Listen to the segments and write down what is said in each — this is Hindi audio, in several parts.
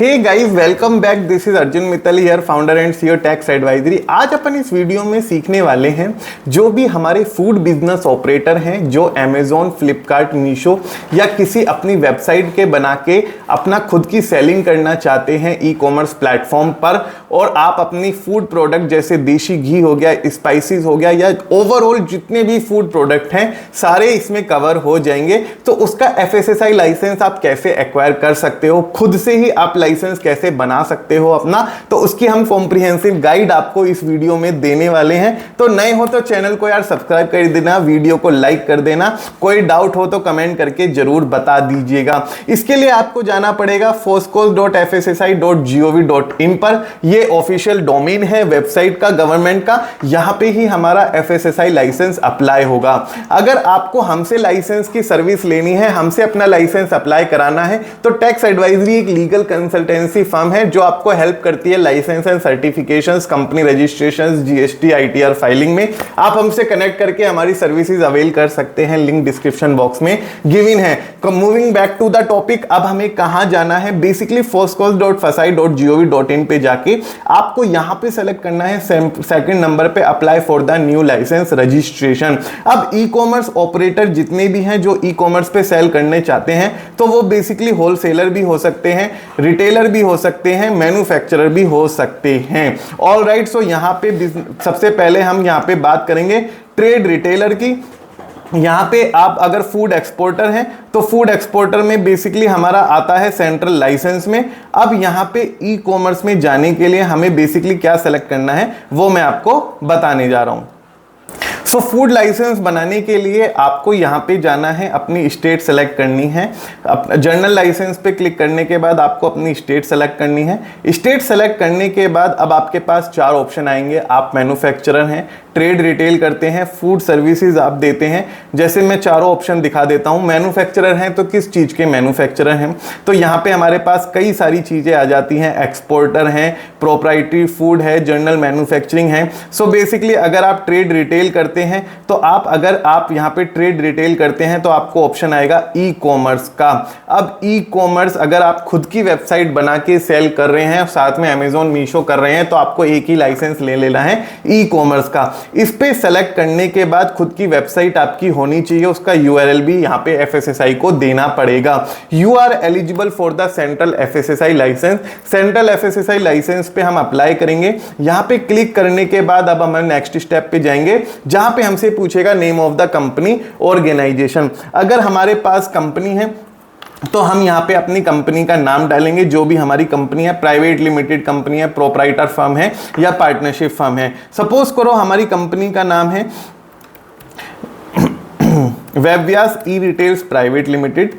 Hey guys, welcome back. This is Arjun Mittal here, founder and CEO tax advisory. आज अपन इस वीडियो में सीखने वाले हैं जो भी हमारे फूड बिजनेस ऑपरेटर हैं, जो अमेजोन, फ्लिपकार्ट, मीशो या किसी अपनी वेबसाइट के बना के अपना खुद की सेलिंग करना चाहते हैं ई कॉमर्स प्लेटफॉर्म पर, और आप अपनी फूड प्रोडक्ट जैसे देशी घी हो गया, स्पाइसेस हो गया, या ओवरऑल जितने भी फूड प्रोडक्ट हैं सारे इसमें कवर हो जाएंगे। तो उसका एफएसएसआई लाइसेंस आप कैसे एक्वायर कर सकते हो, खुद से ही आप लाइसेंस कैसे बना सकते हो अपना, तो उसकी हम कॉम्प्रिहेंसिव गाइड आपको इस वीडियो में देने वाले हैं। तो नए हो तो चैनल को यार सब्सक्राइब कर देना, वीडियो को लाइक कर देना, कोई डाउट हो तो कमेंट करके जरूर बता दीजिएगा। इसके लिए आपको जाना पड़ेगा foscos.fssi.gov.in पर। ये ऑफिशियल डोमेन है वेबसाइट का, गवर्नमेंट का। यहां पे ही हमारा एफएसएसआई लाइसेंस अप्लाई होगा। अगर आपको हमसे लाइसेंस की सर्विस लेनी है, हमसे अपना लाइसेंस अप्लाई कराना है, तो टैक्स एडवाइजरी एक लीगल कंसल्टेंसी फर्म है जो आपको हेल्प करती है license and certifications, company registrations, GST, ITR filing में। आप हमसे कनेक्ट करके हमारी सर्विसेज अवेल कर सकते हैं, लिंक डिस्क्रिप्शन बॉक्स में गिवन है। Moving back to the topic, अब हमें कहां जाना है? बेसिकली foscos.fssi.gov.in पे जाके आपको यहां पे सेलेक्ट करना है सेकंड नंबर पे, apply for the new license registration. अब ई कॉमर्स ऑपरेटर जितने भी हैं जो ई कॉमर्स पे सेल करने चाहते हैं, तो वो बेसिकली होलसेलर भी हो सकते हैं, रिटेलर भी हो सकते हैं, मैन्युफैक्चरर भी हो सकते हैं। ऑल राइट, सो यहां पे सबसे पहले हम यहां पे बात करेंगे ट्रेड रिटेलर की। यहां पे आप अगर फूड एक्सपोर्टर हैं तो फूड एक्सपोर्टर में बेसिकली हमारा आता है सेंट्रल लाइसेंस में। अब यहां पे ई कॉमर्स में जाने के लिए हमें बेसिकली क्या सेलेक्ट करना है वो मैं आपको बताने जा रहा हूं। सो फूड लाइसेंस बनाने के लिए आपको यहां पे जाना है, अपनी स्टेट सेलेक्ट करनी है। जर्नल लाइसेंस पे क्लिक करने के बाद आपको अपनी स्टेट सेलेक्ट करनी है। स्टेट सेलेक्ट करने के बाद अब आपके पास चार ऑप्शन आएंगे। आप मैन्युफैक्चरर हैं, ट्रेड रिटेल करते हैं, फूड सर्विसेज आप देते हैं। जैसे मैं चारों ऑप्शन दिखा देता हूं। मैन्युफैक्चरर हैं तो किस चीज के मैन्युफैक्चरर हैं, तो यहां पे हमारे पास कई सारी चीजें आ जाती हैं। एक्सपोर्टर हैं, प्रोप्राइटरी फूड है, जर्नल मैन्युफैक्चरिंग है। सो बेसिकली अगर आप ट्रेड रिटेल करते हैं तो अगर आप यहां पे ट्रेड रिटेल करते हैं तो आपको ऑप्शन आएगा ई कॉमर्स का। अब ई कॉमर्स अगर आप खुद की वेबसाइट बना के सेल कर रहे हैं, साथ में अमेजोन, मीशो कर रहे हैं, तो आपको एक ही लाइसेंस ले लेना है ई कॉमर्स का। इस पे सेलेक्ट करने के बाद खुद की वेबसाइट आपकी होनी चाहिए, उसका यूआरएल भी यहां पे एफएसएसआई को देना पड़ेगा। You are eligible for the central FSSI license. Central FSSI license पे हम अप्लाई करेंगे। यहां पे क्लिक करने के बाद अब हम नेक्स्ट स्टेप पे जाएंगे, जहां पे हमसे पूछेगा name of the company, organisation. अगर हमारे पास कंपनी है तो हम यहां पे अपनी कंपनी का नाम डालेंगे, जो भी हमारी कंपनी है, प्राइवेट लिमिटेड कंपनी है, प्रोप्राइटर फर्म है या पार्टनरशिप फर्म है। सपोज करो हमारी कंपनी का नाम है वेबव्यास ई रिटेल्स प्राइवेट लिमिटेड।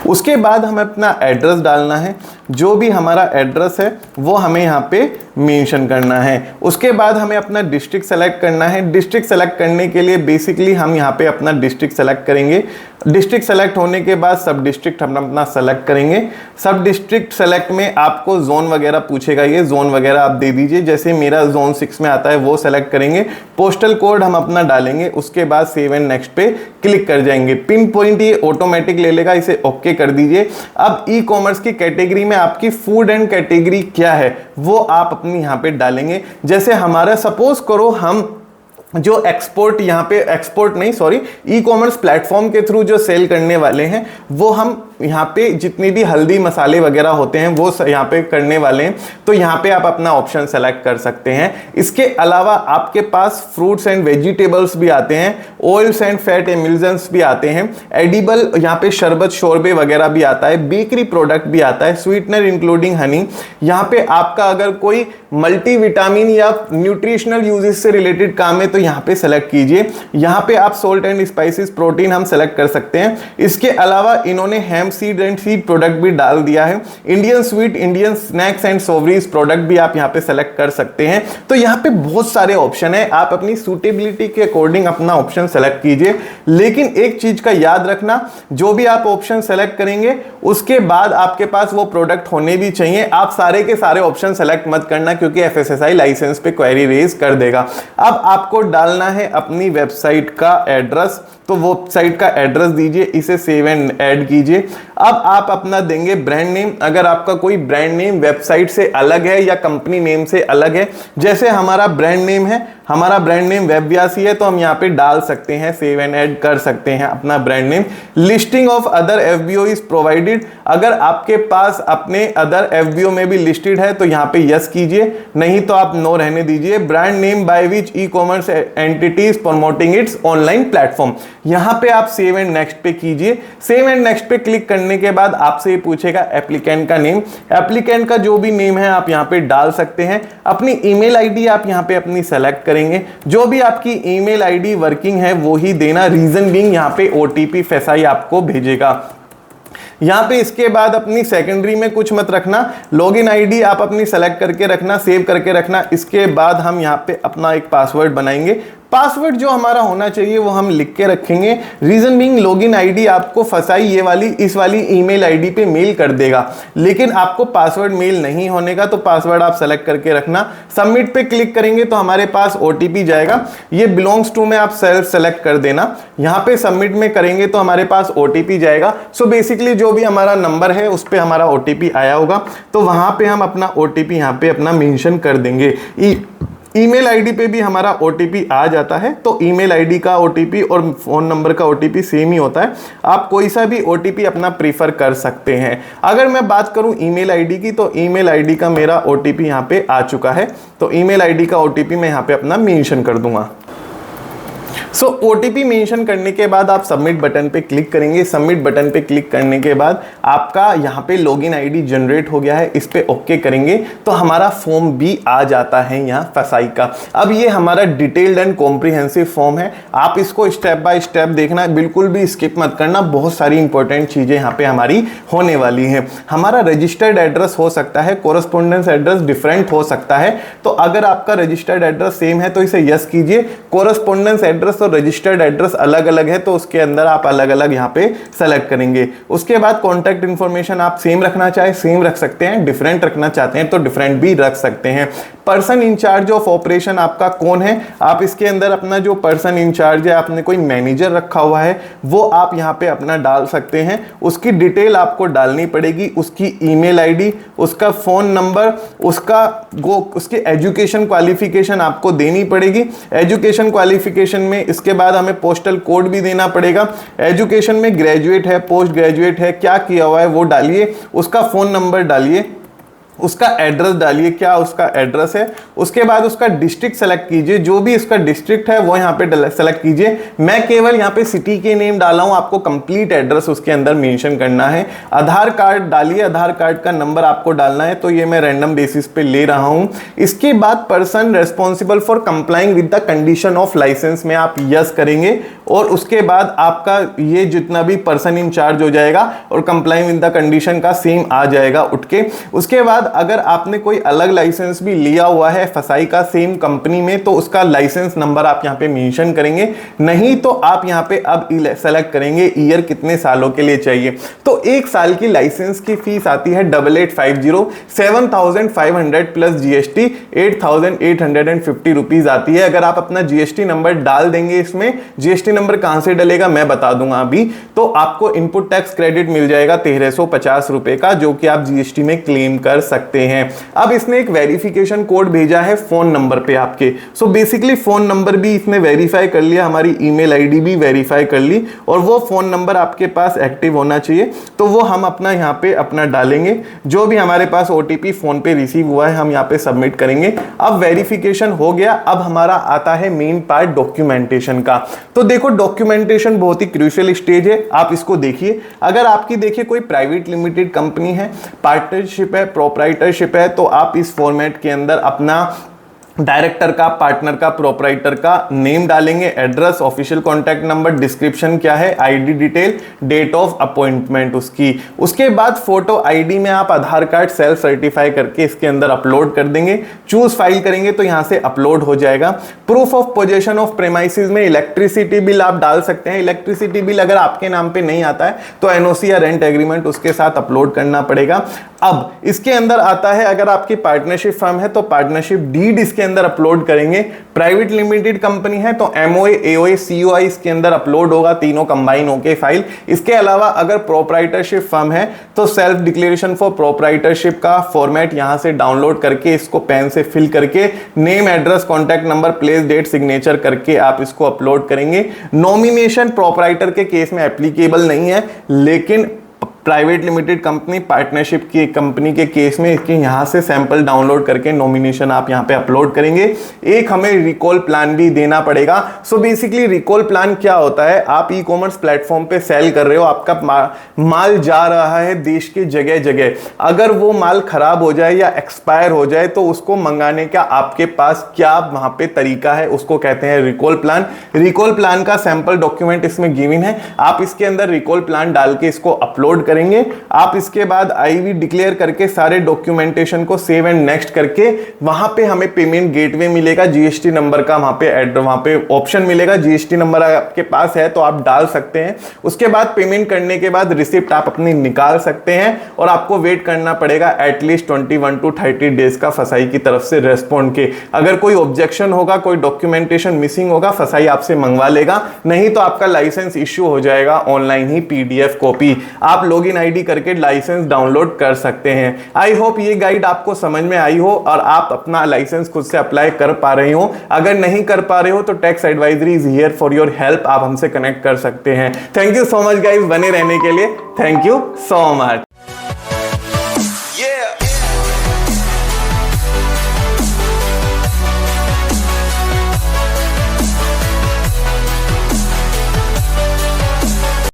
उसके बाद हमें अपना एड्रेस डालना है, जो भी हमारा एड्रेस है वो हमें यहाँ पे मेंशन करना है। उसके बाद हमें अपना डिस्ट्रिक्ट सेलेक्ट करना है। डिस्ट्रिक्ट सेलेक्ट करने के लिए बेसिकली हम यहाँ पे अपना डिस्ट्रिक्ट सेलेक्ट करेंगे। डिस्ट्रिक्ट सेलेक्ट होने के बाद सब डिस्ट्रिक्ट हम अपना सेलेक्ट करेंगे। सब डिस्ट्रिक्ट सेलेक्ट में आपको जोन वगैरह पूछेगा, ये जोन वगैरह आप दे दीजिए। जैसे मेरा जोन 6 में आता है वो सेलेक्ट करेंगे। पोस्टल कोड हम अपना डालेंगे। उसके बाद सेव एंड नेक्स्ट पे क्लिक कर जाएंगे। पिन पॉइंट ये ऑटोमेटिक ले लेगा, इसे ओके कर दीजिए। अब ई कॉमर्स की कैटेगरी में आपकी फूड एंड कैटेगरी क्या है वो आप अपनी यहां पे डालेंगे। जैसे हमारा सपोज करो हम जो एक्सपोर्ट यहां पे ई कॉमर्स प्लेटफॉर्म के थ्रू जो सेल करने वाले हैं, वो हम यहाँ पे जितनी भी हल्दी मसाले वगैरह होते हैं वो यहाँ पे करने वाले हैं, तो यहाँ पे आप अपना ऑप्शन सेलेक्ट कर सकते हैं। इसके अलावा आपके पास फ्रूट्स एंड वेजिटेबल्स भी आते हैं, ऑयल्स एंड फैट एमिल्जेंस भी आते हैं, एडिबल यहाँ पे शरबत शोरबे वगैरह भी आता है, बेकरी प्रोडक्ट भी आता है, स्वीटनर इंक्लूडिंग हनी। यहाँ पे आपका अगर कोई मल्टीविटामिन या न्यूट्रिशनल यूजेस से रिलेटेड काम है तो यहाँ पे सेलेक्ट कीजिए। यहाँ पे आप सोल्ट एंड स्पाइसेस, प्रोटीन हम सेलेक्ट कर सकते हैं। इसके अलावा इन्होंने hemp seed and seed product भी डाल दिया है। Indian sweet, Indian snacks and savouries product भी आप यहाँ पे सेलेक्ट कर सकते हैं। तो यहाँ पे बहुत सारे ऑप्शन है, आप अपनी सूटेबिलिटी के अकॉर्डिंग अपना ऑप्शन सेलेक्ट कीजिए। लेकिन एक चीज का याद रखना, जो भी आप ऑप्शन सेलेक्ट करेंगे उसके बाद आपके पास वो प्रोडक्ट होने भी चाहिए। आप सारे के सारे ऑप्शन सेलेक्ट मत करना, क्योंकि एफएसएसआई लाइसेंस पे क्वेरी रेज कर देगा। अब आपको डालना है अपनी वेबसाइट का एड्रेस, तो वेबसाइट का एड्रेस दीजिए, इसे सेव एंड ऐड कीजिए। अब आप अपना देंगे ब्रांड नेम। अगर आपका कोई ब्रांड नेम वेबसाइट से अलग है या कंपनी नेम से अलग है, जैसे हमारा ब्रांड नेम है, हमारा ब्रांड नेम वेबव्यासी है, तो हम यहाँ पे डाल सकते हैं, सेव एंड ऐड कर सकते हैं अपना brand name. Listing of other FBO is provided, अगर आपके पास अपने अदर एफबीओ में भी लिस्टेड है तो यहाँ पे यस कीजिए, नहीं तो आप नो रहने दीजिए। Brand name by which e commerce entities promoting it's online platform, यहाँ पे आप सेव एंड नेक्स्ट पे कीजिए। सेव एंड नेक्स्ट पे क्लिक करने के बाद आपसे ये पूछेगा एप्लीकेंट का नेम, एप्लीकेंट का जो भी नेम है आप यहाँ पे डाल सकते हैं। अपनी ईमेल आईडी आप यहाँ पे अपनी सेलेक्ट करेंगे, जो भी आपकी ईमेल आईडी वर्किंग है वो ही देना। रीजन बीइंग यहाँ पे ओटीपी फेसाई आपको भेजेगा। यहाँ पे इसके बाद अपनी सेकेंडरी में कुछ मत रखना, लॉगिन आईडी आप अपनी सेलेक्ट करके रखना, सेव करके रखना। इसके बाद हम यहाँ पे अपना एक पासवर्ड बनाएंगे। पासवर्ड जो हमारा होना चाहिए वो हम लिख के रखेंगे। रीजन बीइंग लॉगिन आईडी आपको फसाई ये वाली इस वाली ईमेल आईडी पे मेल कर देगा, लेकिन आपको पासवर्ड मेल नहीं होने का, तो पासवर्ड आप सेलेक्ट करके रखना। सबमिट पे क्लिक करेंगे तो हमारे पास ओटीपी जाएगा, ये बिलोंग्स टू में आप सेल्फ सेलेक्ट कर देना। यहाँ पे सबमिट में करेंगे तो हमारे पास ओटीपी जाएगा। सो बेसिकली जो भी हमारा नंबर है उस पर हमारा ओटीपी आया होगा, तो वहां पे हम अपना ओटीपी यहाँ पे अपना मेंशन कर देंगे। ईमेल आईडी पे भी हमारा ओटीपी आ जाता है, तो ईमेल आईडी का ओटीपी और फोन नंबर का ओटीपी सेम ही होता है। आप कोई सा भी ओटीपी अपना प्रीफर कर सकते हैं। अगर मैं बात करूं ईमेल आईडी की, तो ईमेल आईडी का मेरा ओटीपी यहाँ पे आ चुका है, तो ईमेल आईडी का ओटीपी मैं यहाँ पे अपना मेंशन कर दूंगा। सो ओटीपी मेंशन करने के बाद आप सबमिट बटन पे क्लिक करेंगे। सबमिट बटन पे क्लिक करने के बाद आपका यहाँ पे लॉगिन आईडी जनरेट हो गया है, इस पे ओके करेंगे तो हमारा फॉर्म भी आ जाता है यहाँ फसाई का। अब ये हमारा डिटेल्ड एंड कॉम्प्रिहेंसिव फॉर्म है, आप इसको स्टेप बाय स्टेप देखना, बिल्कुल भी स्किप मत करना। बहुत सारी इंपॉर्टेंट चीजें यहाँ पे हमारी होने वाली है। हमारा रजिस्टर्ड एड्रेस हो सकता है, कोरस्पोंडेंस एड्रेस डिफरेंट हो सकता है, तो अगर आपका रजिस्टर्ड एड्रेस सेम है तो इसे यस कीजिए। कोरस्पोंडेंस एड्रेस और रजिस्टर्ड एड्रेस अलग अलग है, तो उसके अंदर आप अलग अलग यहाँ पे सेलेक्ट करेंगे। उसके बाद कॉन्टैक्ट इन्फॉर्मेशन आप सेम रखना चाहे सेम रख सकते हैं, डिफरेंट रखना चाहते हैं तो डिफरेंट भी रख सकते हैं। पर्सन इंचार्ज ऑफ ऑपरेशन आपका कौन है, आप इसके अंदर अपना जो पर्सन इंचार्ज है, आपने कोई मैनेजर रखा हुआ है वो आप यहाँ पे अपना डाल सकते हैं। उसकी डिटेल आपको डालनी पड़ेगी, उसकी ईमेल आईडी, उसका फोन नंबर, उसकी एजुकेशन क्वालिफिकेशन आपको देनी पड़ेगी। एजुकेशन क्वालिफिकेशन में इसके बाद हमें पोस्टल कोड भी देना पड़ेगा। एजुकेशन में ग्रेजुएट है, पोस्ट ग्रेजुएट है, क्या किया हुआ है वो डालिए। उसका फोन नंबर डालिए, उसका एड्रेस डालिए, क्या उसका एड्रेस है। उसके बाद उसका डिस्ट्रिक्ट सेलेक्ट कीजिए, जो भी इसका डिस्ट्रिक्ट है वो यहाँ पे सेलेक्ट कीजिए। मैं केवल यहाँ पे सिटी के नेम डाला हूँ, आपको कंप्लीट एड्रेस उसके अंदर मेंशन करना है। आधार कार्ड डालिए, आधार कार्ड का नंबर आपको डालना है, तो ये मैं रैंडम बेसिस पे ले रहा हूँ। इसके बाद person responsible for complying with the condition of license में आप यस करेंगे, और उसके बाद आपका ये जितना भी पर्सन इंचार्ज हो जाएगा और कंप्लाइंग विद द कंडीशन का सेम आ जाएगा उठ के। उसके बाद अगर आपने कोई अलग लाइसेंस भी लिया हुआ है फसाई का सेम कंपनी में, तो उसका लाइसेंस नंबर आप यहाँ पे मेंशन करेंगे। नहीं तो आप यहाँ पे अब सेलेक्ट करेंगे ईयर कितने सालों के लिए चाहिए। तो एक साल की लाइसेंस की फीस आती है 8850, 7500 प्लस जीएसटी 8850 रुपीज आती है। अगर आप अपना जीएसटी नंबर डाल देंगे, इसमें जीएसटी नंबर कहां से डलेगा मैं बता दूंगा अभी, तो आपको इनपुट टैक्स क्रेडिट मिल जाएगा 1350 रुपए का, जो कि आप जीएसटी में क्लेम कर सकते हैं। अब इसने एक वेरिफिकेशन कोड भेजा है फोन नंबर पे आपके। सो बेसिकली फोन नंबर भी इसने वेरीफाई कर लिया, हमारी ईमेल आईडी भी वेरीफाई कर ली, और वो फोन नंबर आपके पास एक्टिव होना चाहिए, तो वो हम अपना यहाँ पे अपना डालेंगे। जो भी हमारे पास ओटीपी फोन पे रिसीव हुआ है हम यहाँ पे सबमिट करेंगे। अब वेरिफिकेशन हो गया, अब हमारा आता है मेन पार्ट डॉक्यूमेंटेशन का। तो देखो डॉक्यूमेंटेशन बहुत ही क्रूशियल स्टेज है, आप इसको देखिए। अगर आपकी देखिए कोई प्राइवेट लिमिटेड कंपनी है, पार्टनरशिप है, प्रोप्राइटरशिप है, तो आप इस फॉर्मेट के अंदर अपना डायरेक्टर का, पार्टनर का, प्रोप्राइटर का नेम डालेंगे, address, official contact number, description क्या है, ID detail, date of appointment उसकी। उसके बाद फोटो आईडी में आप आधार कार्ड सेल्फ सर्टिफाई करके इसके अंदर अपलोड कर देंगे। चूज फाइल करेंगे तो यहां से अपलोड हो जाएगा। Proof of possession of premises में इलेक्ट्रिसिटी बिल आप डाल सकते हैं। इलेक्ट्रिसिटी बिल अगर आपके नाम पे नहीं आता है तो एनओसी या रेंट एग्रीमेंट उसके साथ अपलोड करना पड़ेगा। अब इसके अंदर आता है, अगर आपकी पार्टनरशिप फर्म है तो पार्टनरशिप डीड इसके अंदर अपलोड करेंगे। प्राइवेट लिमिटेड कंपनी है तो एमओए, एओए, सीओआई इसके अंदर अपलोड होगा, तीनों कंबाइन होके फाइल। इसके अलावा अगर प्रोप्राइटरशिप फर्म है तो सेल्फ डिक्लेरेशन फॉर प्रोप्राइटरशिप का फॉर्मेट यहां से डाउनलोड करके इसको पेन से फिल करके name, address, contact number, place, date, signature करके आप इसको अपलोड करेंगे। नॉमिनेशन प्रोप्राइटर के केस में एप्लीकेबल नहीं है, लेकिन प्राइवेट लिमिटेड कंपनी, पार्टनरशिप की कंपनी के केस में इसके यहां से सैंपल डाउनलोड करके नॉमिनेशन आप यहां पे अपलोड करेंगे। एक हमें रिकॉल प्लान भी देना पड़ेगा। सो बेसिकली रिकॉल प्लान क्या होता है, आप ई कॉमर्स प्लेटफॉर्म पे सेल कर रहे हो, आपका माल जा रहा है देश के जगह जगह, अगर वो माल खराब हो जाए या एक्सपायर हो जाए तो उसको मंगाने का आपके पास क्या वहां पे तरीका है, उसको कहते हैं रिकॉल प्लान। रिकॉल प्लान का सैंपल डॉक्यूमेंट इसमें गिवन है, आप इसके अंदर रिकॉल प्लान डाल के इसको अपलोड करेंगे। आप इसके बाद आईवी डिक्लेयर करके सारे डॉक्यूमेंटेशन को सेव एंड नेक्स्ट करके वहां पे हमें पेमेंट गेटवे मिलेगा, जीएसटी नंबर का वहां पे ऑप्शन मिलेगा। जीएसटी नंबर आपके पास है तो आप डाल सकते हैं। उसके बाद पेमेंट करने के बाद रिसिप्ट आप अपनी निकाल सकते हैं और आपको वेट करना पड़ेगा एटलीस्ट 21 to 30 डेज का फसाई की तरफ से रेस्पॉन्ड के। अगर कोई ऑब्जेक्शन होगा, कोई डॉक्यूमेंटेशन मिसिंग होगा, फसाई आपसे मंगवा लेगा, नहीं तो आपका लाइसेंस इश्यू हो जाएगा ऑनलाइन ही पीडीएफ कॉपी। आप लॉगिन आईडी करके लाइसेंस डाउनलोड कर सकते हैं। आई होप ये गाइड आपको समझ में आई हो और आप अपना लाइसेंस खुद से अप्लाई कर पा रहे हो। अगर नहीं कर पा रहे हो तो tax advisory is here for your help, आप हमसे कनेक्ट कर सकते हैं। Thank you so much guys बने रहने के लिए। Thank you so much.